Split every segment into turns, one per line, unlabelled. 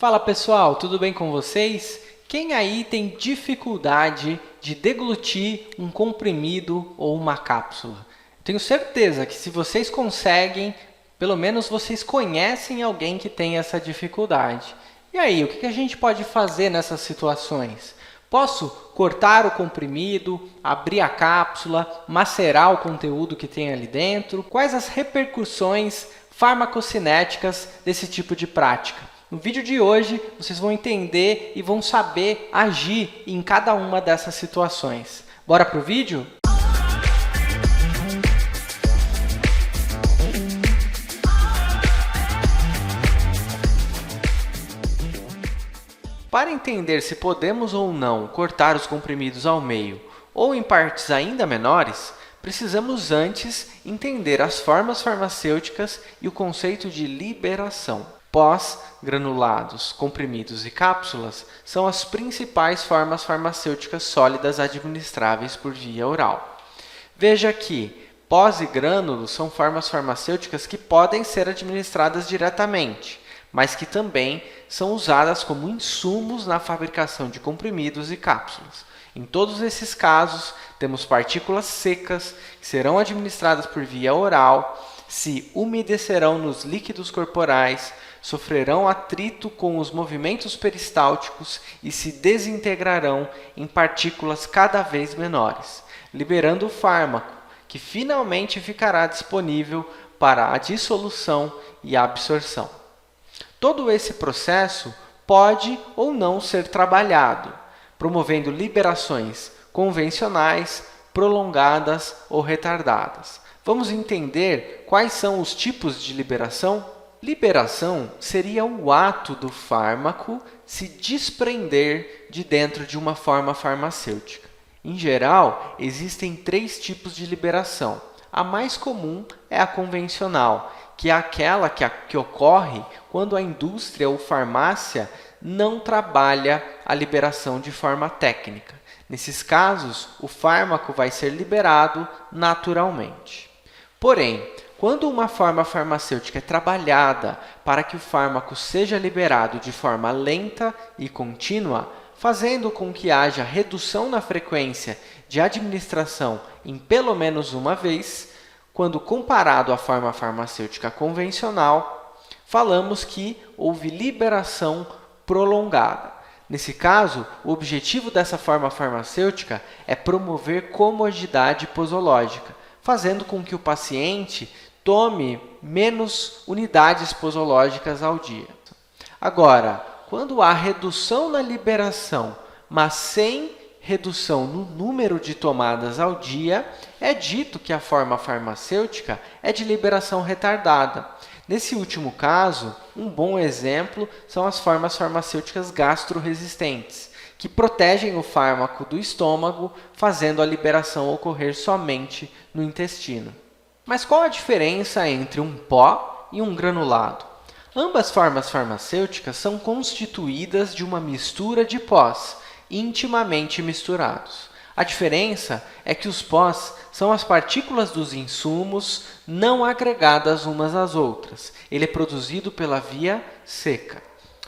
Fala pessoal, tudo bem com vocês? Quem aí tem dificuldade de deglutir um comprimido ou uma cápsula? Tenho certeza que se vocês conseguem, pelo menos vocês conhecem alguém que tem essa dificuldade. E aí, o que a gente pode fazer nessas situações? Posso cortar o comprimido, abrir a cápsula, macerar o conteúdo que tem ali dentro? Quais as repercussões farmacocinéticas desse tipo de prática? No vídeo de hoje, vocês vão entender e vão saber agir em cada uma dessas situações. Bora para o vídeo? Para entender se podemos ou não cortar os comprimidos ao meio ou em partes ainda menores, precisamos antes entender as formas farmacêuticas e o conceito de liberação. Pós-granulados, comprimidos e cápsulas são as principais formas farmacêuticas sólidas administráveis por via oral. Veja que pós e grânulos são formas farmacêuticas que podem ser administradas diretamente, mas que também são usadas como insumos na fabricação de comprimidos e cápsulas. Em todos esses casos, temos partículas secas que serão administradas por via oral, se umedecerão nos líquidos corporais, sofrerão atrito com os movimentos peristálticos e se desintegrarão em partículas cada vez menores, liberando o fármaco, que finalmente ficará disponível para a dissolução e a absorção. Todo esse processo pode ou não ser trabalhado, promovendo liberações convencionais, prolongadas ou retardadas. Vamos entender quais são os tipos de liberação? Liberação seria o ato do fármaco se desprender de dentro de uma forma farmacêutica. Em geral, existem 3 tipos de liberação. A mais comum é a convencional, que é aquela que ocorre quando a indústria ou farmácia não trabalha a liberação de forma técnica. Nesses casos, o fármaco vai ser liberado naturalmente. Porém, quando uma forma farmacêutica é trabalhada para que o fármaco seja liberado de forma lenta e contínua, fazendo com que haja redução na frequência de administração em pelo menos uma vez, quando comparado à forma farmacêutica convencional, falamos que houve liberação prolongada. Nesse caso, o objetivo dessa forma farmacêutica é promover comodidade posológica, fazendo com que o paciente tome menos unidades posológicas ao dia. Agora, quando há redução na liberação, mas sem redução no número de tomadas ao dia, é dito que a forma farmacêutica é de liberação retardada. Nesse último caso, um bom exemplo são as formas farmacêuticas gastroresistentes, que protegem o fármaco do estômago, fazendo a liberação ocorrer somente no intestino. Mas qual a diferença entre um pó e um granulado? Ambas formas farmacêuticas são constituídas de uma mistura de pós, intimamente misturados. A diferença é que os pós são as partículas dos insumos não agregadas umas às outras. Ele é produzido pela via seca.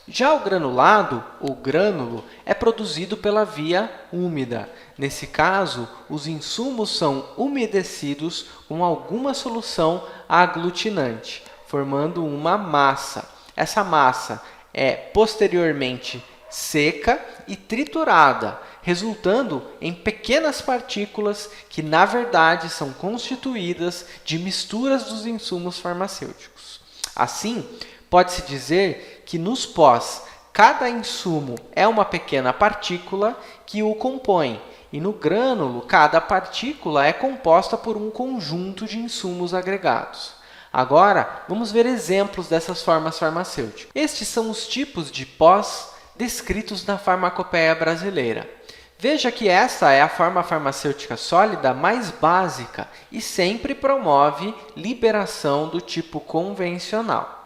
Já o granulado, ou grânulo, é produzido pela via úmida. Nesse caso, os insumos são umedecidos com alguma solução aglutinante, formando uma massa. Essa massa é posteriormente seca e triturada, resultando em pequenas partículas que, na verdade, são constituídas de misturas dos insumos farmacêuticos. Assim, pode-se dizer que nos pós, cada insumo é uma pequena partícula que o compõe, e no grânulo, cada partícula é composta por um conjunto de insumos agregados. Agora, vamos ver exemplos dessas formas farmacêuticas. Estes são os tipos de pós descritos na farmacopeia brasileira. Veja que essa é a forma farmacêutica sólida mais básica e sempre promove liberação do tipo convencional.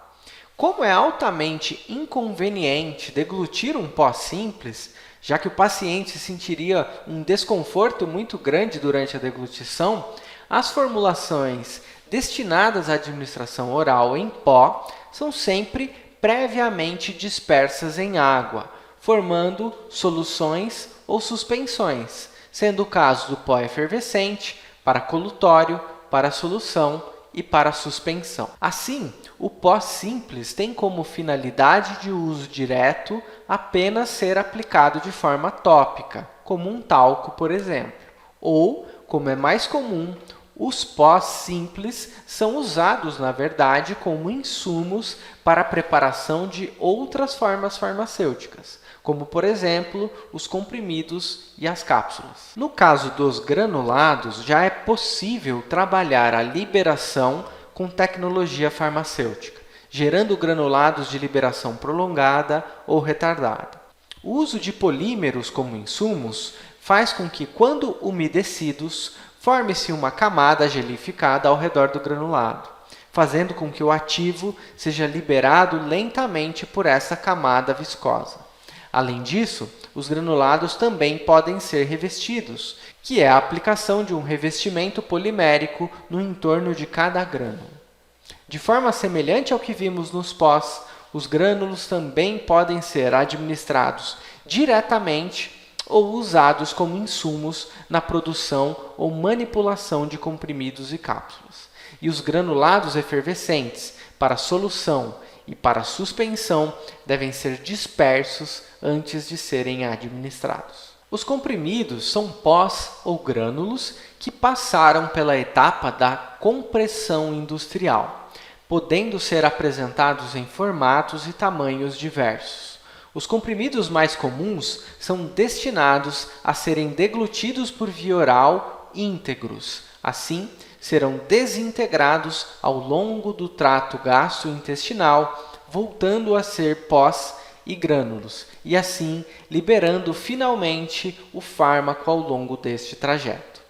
Como é altamente inconveniente deglutir um pó simples, já que o paciente sentiria um desconforto muito grande durante a deglutição, as formulações destinadas à administração oral em pó são sempre previamente dispersas em água, formando soluções ou suspensões, sendo o caso do pó efervescente, para colutório, para solução e para suspensão. Assim, o pó simples tem como finalidade de uso direto apenas ser aplicado de forma tópica, como um talco, por exemplo. Ou, como é mais comum, os pós simples são usados, na verdade, como insumos para a preparação de outras formas farmacêuticas, como, por exemplo, os comprimidos e as cápsulas. No caso dos granulados, já é possível trabalhar a liberação com tecnologia farmacêutica, gerando granulados de liberação prolongada ou retardada. O uso de polímeros como insumos faz com que, quando umedecidos, forme-se uma camada gelificada ao redor do granulado, fazendo com que o ativo seja liberado lentamente por essa camada viscosa. Além disso, os granulados também podem ser revestidos, que é a aplicação de um revestimento polimérico no entorno de cada grânulo. De forma semelhante ao que vimos nos pós, os grânulos também podem ser administrados diretamente ou usados como insumos na produção ou manipulação de comprimidos e cápsulas. E os granulados efervescentes para solução e para suspensão devem ser dispersos antes de serem administrados. Os comprimidos são pós ou grânulos que passaram pela etapa da compressão industrial, podendo ser apresentados em formatos e tamanhos diversos. Os comprimidos mais comuns são destinados a serem deglutidos por via oral íntegros. Assim, serão desintegrados ao longo do trato gastrointestinal, voltando a ser pós e grânulos, e assim liberando finalmente o fármaco ao longo deste trajeto.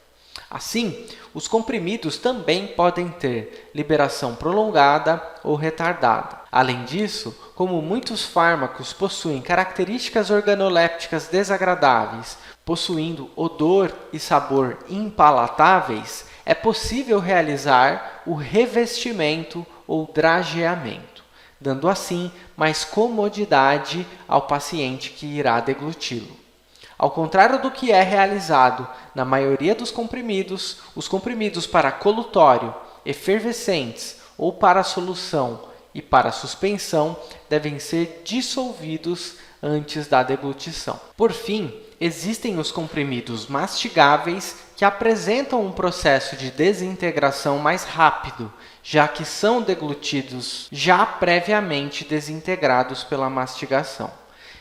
Assim, os comprimidos também podem ter liberação prolongada ou retardada. Além disso, como muitos fármacos possuem características organolépticas desagradáveis, possuindo odor e sabor impalatáveis, é possível realizar o revestimento ou drageamento, dando assim mais comodidade ao paciente que irá degluti-lo. Ao contrário do que é realizado na maioria dos comprimidos, os comprimidos para colutório, efervescentes ou para solução e para suspensão devem ser dissolvidos antes da deglutição. Por fim, existem os comprimidos mastigáveis que apresentam um processo de desintegração mais rápido, já que são deglutidos já previamente desintegrados pela mastigação.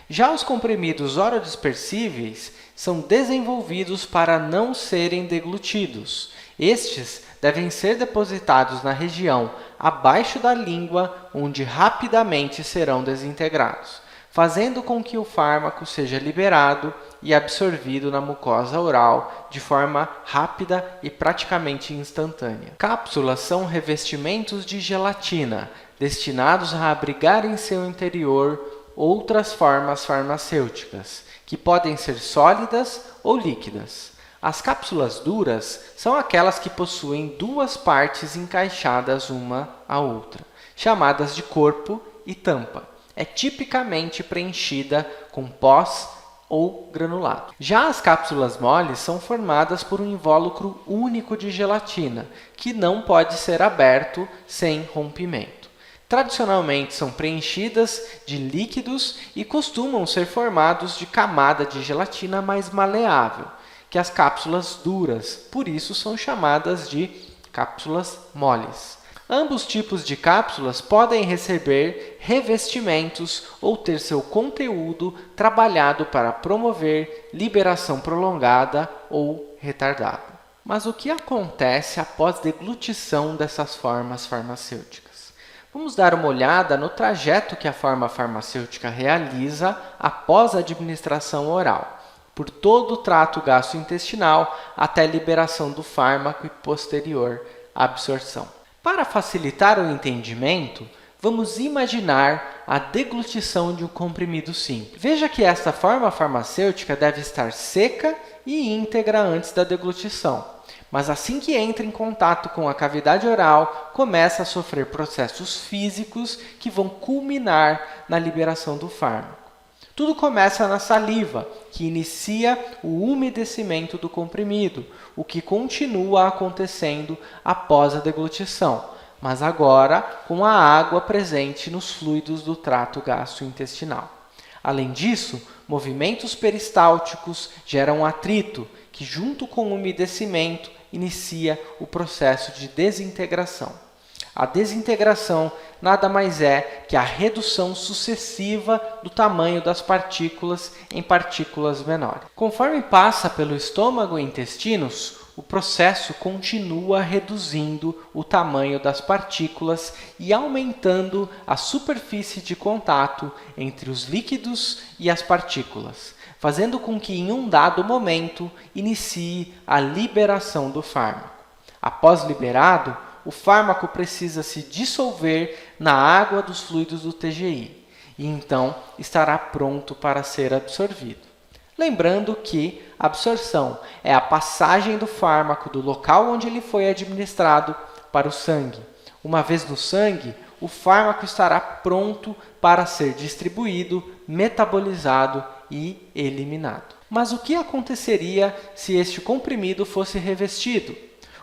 Já os comprimidos orodispersíveis são desenvolvidos para não serem deglutidos. Estes devem ser depositados na região abaixo da língua, onde rapidamente serão desintegrados, fazendo com que o fármaco seja liberado e absorvido na mucosa oral de forma rápida e praticamente instantânea. Cápsulas são revestimentos de gelatina, destinados a abrigar em seu interior outras formas farmacêuticas, que podem ser sólidas ou líquidas. As cápsulas duras são aquelas que possuem duas partes encaixadas uma à outra, chamadas de corpo e tampa. É tipicamente preenchida com pós ou granulado. Já as cápsulas moles são formadas por um invólucro único de gelatina, que não pode ser aberto sem rompimento. Tradicionalmente são preenchidas de líquidos e costumam ser formados de camada de gelatina mais maleável que as cápsulas duras, por isso são chamadas de cápsulas moles. Ambos tipos de cápsulas podem receber revestimentos ou ter seu conteúdo trabalhado para promover liberação prolongada ou retardada. Mas o que acontece após deglutição dessas formas farmacêuticas? Vamos dar uma olhada no trajeto que a forma farmacêutica realiza após a administração oral, por todo o trato gastrointestinal até a liberação do fármaco e posterior absorção. Para facilitar o entendimento, vamos imaginar a deglutição de um comprimido simples. Veja que esta forma farmacêutica deve estar seca e íntegra antes da deglutição, mas assim que entra em contato com a cavidade oral, começa a sofrer processos físicos que vão culminar na liberação do fármaco. Tudo começa na saliva, que inicia o umedecimento do comprimido, o que continua acontecendo após a deglutição, mas agora com a água presente nos fluidos do trato gastrointestinal. Além disso, movimentos peristálticos geram atrito, que junto com o umedecimento inicia o processo de desintegração. A desintegração nada mais é que a redução sucessiva do tamanho das partículas em partículas menores. Conforme passa pelo estômago e intestinos, o processo continua reduzindo o tamanho das partículas e aumentando a superfície de contato entre os líquidos e as partículas, fazendo com que em um dado momento inicie a liberação do fármaco. Após liberado, o fármaco precisa se dissolver na água dos fluidos do TGI e então estará pronto para ser absorvido. Lembrando que a absorção é a passagem do fármaco do local onde ele foi administrado para o sangue. Uma vez no sangue, o fármaco estará pronto para ser distribuído, metabolizado e eliminado. Mas o que aconteceria se este comprimido fosse revestido?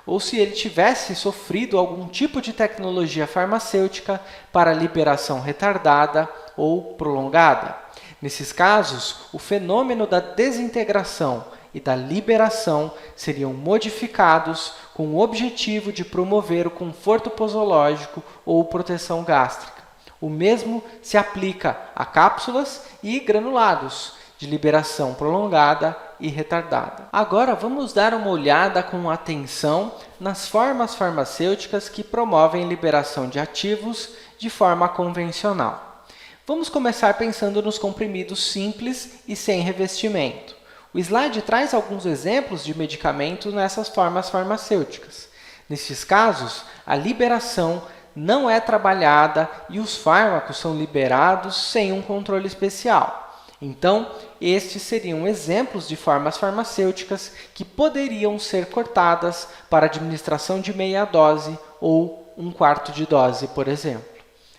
Ou se ele tivesse sofrido algum tipo de tecnologia farmacêutica para liberação retardada ou prolongada? Nesses casos, o fenômeno da desintegração e da liberação seriam modificados com o objetivo de promover o conforto posológico ou proteção gástrica. O mesmo se aplica a cápsulas e granulados, de liberação prolongada e retardada. Agora vamos dar uma olhada com atenção nas formas farmacêuticas que promovem liberação de ativos de forma convencional. Vamos começar pensando nos comprimidos simples e sem revestimento. O slide traz alguns exemplos de medicamentos nessas formas farmacêuticas. Nesses casos, a liberação não é trabalhada e os fármacos são liberados sem um controle especial. Então, estes seriam exemplos de formas farmacêuticas que poderiam ser cortadas para administração de meia dose ou 1/4 de dose, por exemplo.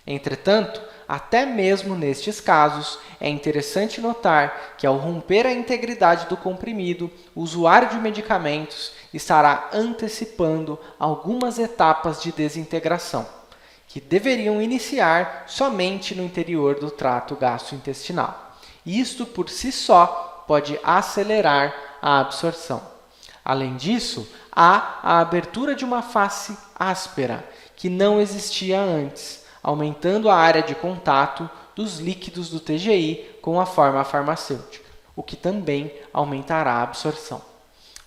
Entretanto, até mesmo nestes casos, é interessante notar que ao romper a integridade do comprimido, o usuário de medicamentos estará antecipando algumas etapas de desintegração, que deveriam iniciar somente no interior do trato gastrointestinal. Isto, por si só, pode acelerar a absorção. Além disso, há a abertura de uma face áspera, que não existia antes, aumentando a área de contato dos líquidos do TGI com a forma farmacêutica, o que também aumentará a absorção.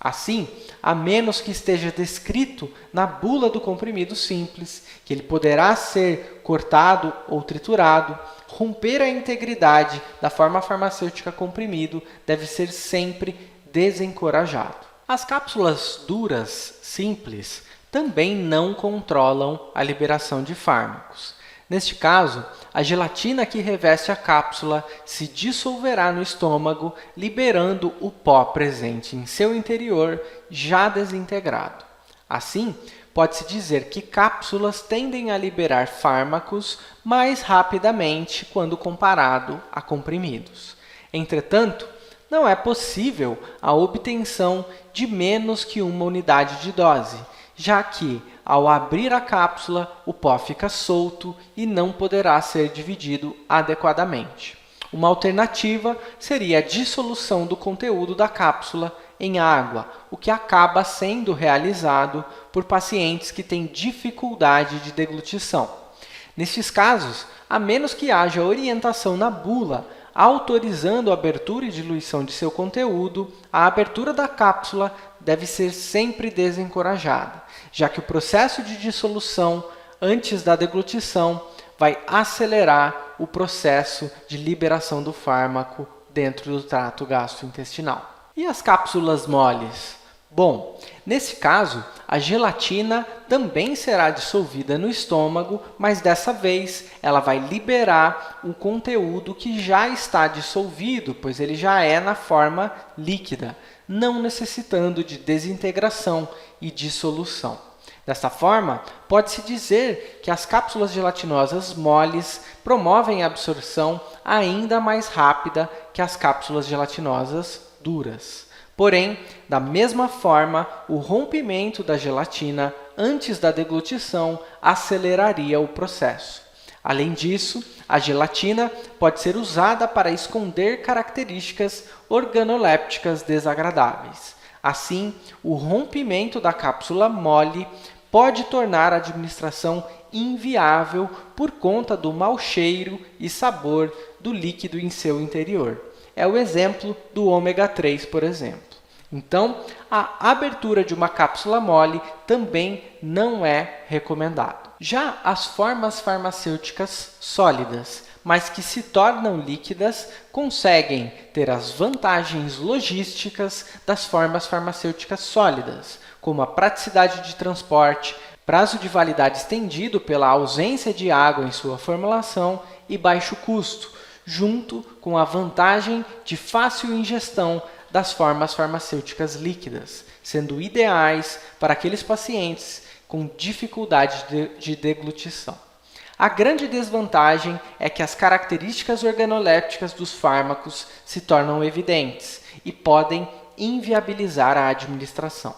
Assim, a menos que esteja descrito na bula do comprimido simples, que ele poderá ser cortado ou triturado, romper a integridade da forma farmacêutica comprimido deve ser sempre desencorajado. As cápsulas duras simples também não controlam a liberação de fármacos. Neste caso, a gelatina que reveste a cápsula se dissolverá no estômago, liberando o pó presente em seu interior já desintegrado. Assim, pode-se dizer que cápsulas tendem a liberar fármacos mais rapidamente quando comparado a comprimidos. Entretanto, não é possível a obtenção de menos que uma unidade de dose, já que, ao abrir a cápsula, o pó fica solto e não poderá ser dividido adequadamente. Uma alternativa seria a dissolução do conteúdo da cápsula em água, o que acaba sendo realizado por pacientes que têm dificuldade de deglutição. Nestes casos, a menos que haja orientação na bula autorizando a abertura e diluição de seu conteúdo, a abertura da cápsula deve ser sempre desencorajada, já que o processo de dissolução antes da deglutição vai acelerar o processo de liberação do fármaco dentro do trato gastrointestinal. E as cápsulas moles? Bom, nesse caso, a gelatina também será dissolvida no estômago, mas dessa vez ela vai liberar o conteúdo que já está dissolvido, pois ele já é na forma líquida, não necessitando de desintegração e dissolução. Dessa forma, pode-se dizer que as cápsulas gelatinosas moles promovem a absorção ainda mais rápida que as cápsulas gelatinosas duras. Porém, da mesma forma, o rompimento da gelatina antes da deglutição aceleraria o processo. Além disso, a gelatina pode ser usada para esconder características organolépticas desagradáveis. Assim, o rompimento da cápsula mole pode tornar a administração inviável por conta do mau cheiro e sabor do líquido em seu interior. É o exemplo do ômega 3, por exemplo. Então, a abertura de uma cápsula mole também não é recomendado. Já as formas farmacêuticas sólidas, mas que se tornam líquidas, conseguem ter as vantagens logísticas das formas farmacêuticas sólidas, como a praticidade de transporte, prazo de validade estendido pela ausência de água em sua formulação e baixo custo, junto com a vantagem de fácil ingestão das formas farmacêuticas líquidas, sendo ideais para aqueles pacientes com dificuldade de deglutição. A grande desvantagem é que as características organolépticas dos fármacos se tornam evidentes e podem inviabilizar a administração.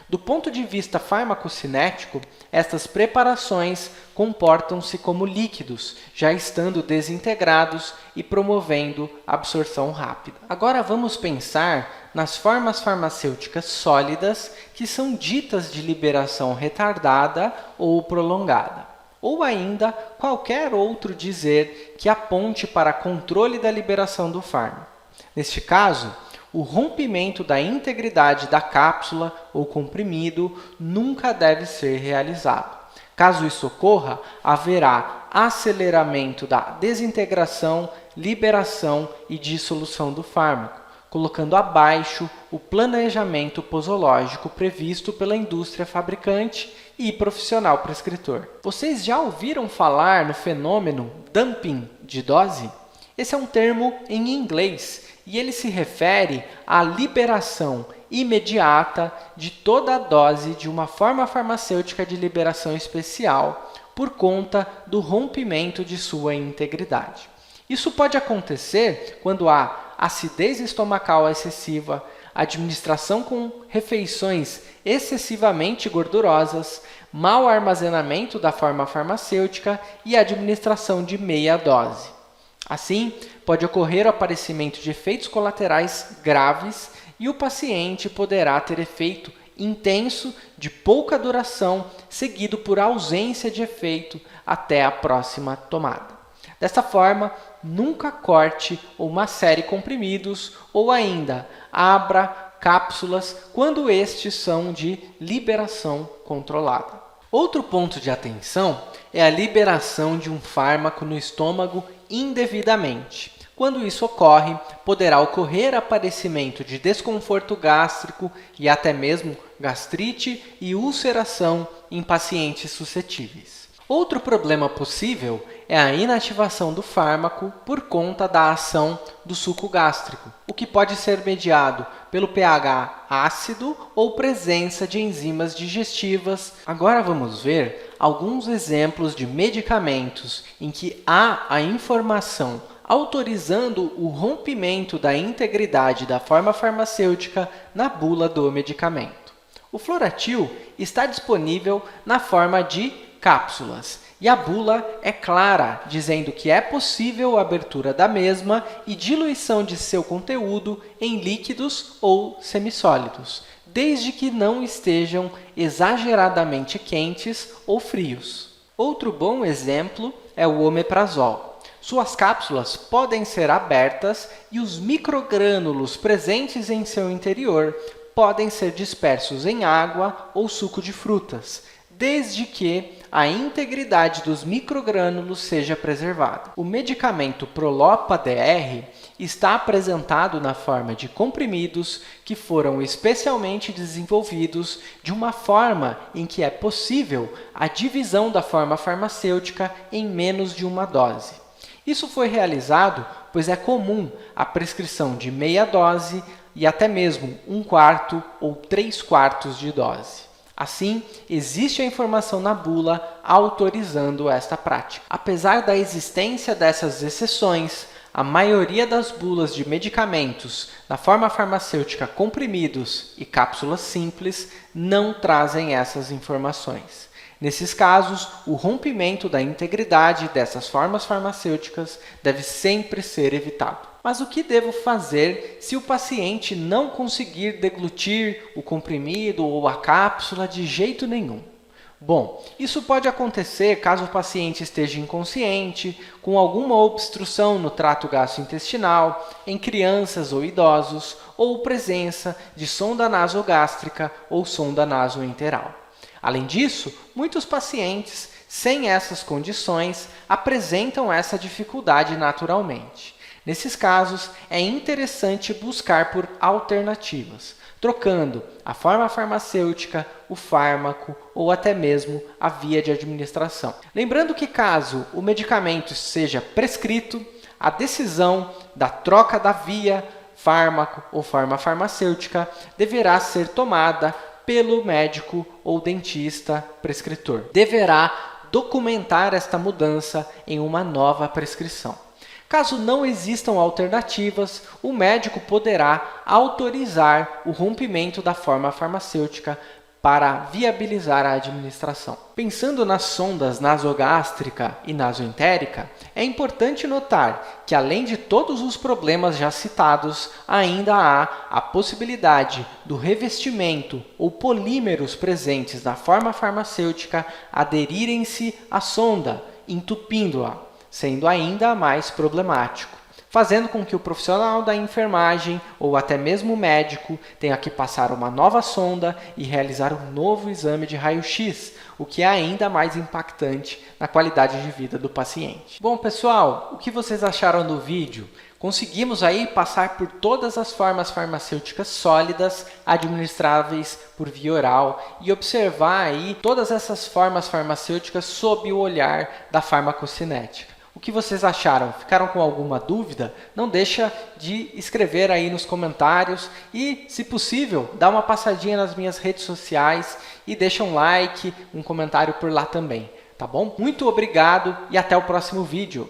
Do ponto de vista farmacocinético, estas preparações comportam-se como líquidos, já estando desintegrados e promovendo absorção rápida. Agora vamos pensar nas formas farmacêuticas sólidas que são ditas de liberação retardada ou prolongada, ou ainda qualquer outro dizer que aponte para controle da liberação do fármaco. Neste caso, o rompimento da integridade da cápsula ou comprimido nunca deve ser realizado. Caso isso ocorra, haverá aceleramento da desintegração, liberação e dissolução do fármaco, colocando abaixo o planejamento posológico previsto pela indústria fabricante e profissional prescritor. Vocês já ouviram falar no fenômeno dumping de dose? Esse é um termo em inglês e ele se refere à liberação imediata de toda a dose de uma forma farmacêutica de liberação especial por conta do rompimento de sua integridade. Isso pode acontecer quando há acidez estomacal excessiva, administração com refeições excessivamente gordurosas, mau armazenamento da forma farmacêutica e administração de meia dose. Assim, pode ocorrer o aparecimento de efeitos colaterais graves e o paciente poderá ter efeito intenso de pouca duração, seguido por ausência de efeito até a próxima tomada. Desta forma, nunca corte ou macere comprimidos ou ainda abra cápsulas quando estes são de liberação controlada. Outro ponto de atenção é a liberação de um fármaco no estômago indevidamente. Quando isso ocorre, poderá ocorrer aparecimento de desconforto gástrico e até mesmo gastrite e ulceração em pacientes suscetíveis. Outro problema possível é a inativação do fármaco por conta da ação do suco gástrico, o que pode ser mediado pelo pH ácido ou presença de enzimas digestivas. Agora vamos ver alguns exemplos de medicamentos em que há a informação autorizando o rompimento da integridade da forma farmacêutica na bula do medicamento. O Floratil está disponível na forma de cápsulas e a bula é clara, dizendo que é possível a abertura da mesma e diluição de seu conteúdo em líquidos ou semissólidos, desde que não estejam exageradamente quentes ou frios. Outro bom exemplo é o omeprazol. Suas cápsulas podem ser abertas e os microgrânulos presentes em seu interior podem ser dispersos em água ou suco de frutas, desde que a integridade dos microgrânulos seja preservada. O medicamento Prolopa DR está apresentado na forma de comprimidos que foram especialmente desenvolvidos de uma forma em que é possível a divisão da forma farmacêutica em menos de uma dose. Isso foi realizado pois é comum a prescrição de meia dose e até mesmo 1/4 ou 3/4 de dose. Assim, existe a informação na bula autorizando esta prática. Apesar da existência dessas exceções, a maioria das bulas de medicamentos na forma farmacêutica comprimidos e cápsulas simples não trazem essas informações. Nesses casos, o rompimento da integridade dessas formas farmacêuticas deve sempre ser evitado. Mas o que devo fazer se o paciente não conseguir deglutir o comprimido ou a cápsula de jeito nenhum? Bom, isso pode acontecer caso o paciente esteja inconsciente, com alguma obstrução no trato gastrointestinal, em crianças ou idosos, ou presença de sonda nasogástrica ou sonda nasoenteral. Além disso, muitos pacientes sem essas condições apresentam essa dificuldade naturalmente. Nesses casos, é interessante buscar por alternativas, trocando a forma farmacêutica, o fármaco ou até mesmo a via de administração. Lembrando que caso o medicamento seja prescrito, a decisão da troca da via, fármaco ou forma farmacêutica deverá ser tomada pelo médico ou dentista prescritor. Deverá documentar esta mudança em uma nova prescrição. Caso não existam alternativas, o médico poderá autorizar o rompimento da forma farmacêutica para viabilizar a administração. Pensando nas sondas nasogástrica e nasoentérica, é importante notar que, além de todos os problemas já citados, ainda há a possibilidade do revestimento ou polímeros presentes na forma farmacêutica aderirem-se à sonda, entupindo-a, sendo ainda mais problemático, fazendo com que o profissional da enfermagem ou até mesmo o médico tenha que passar uma nova sonda e realizar um novo exame de raio-x, o que é ainda mais impactante na qualidade de vida do paciente. Bom, pessoal, o que vocês acharam do vídeo? Conseguimos aí passar por todas as formas farmacêuticas sólidas administráveis por via oral e observar aí todas essas formas farmacêuticas sob o olhar da farmacocinética. O que vocês acharam? Ficaram com alguma dúvida? Não deixa de escrever aí nos comentários e, se possível, dá uma passadinha nas minhas redes sociais e deixa um like, um comentário por lá também, tá bom? Muito obrigado e até o próximo vídeo.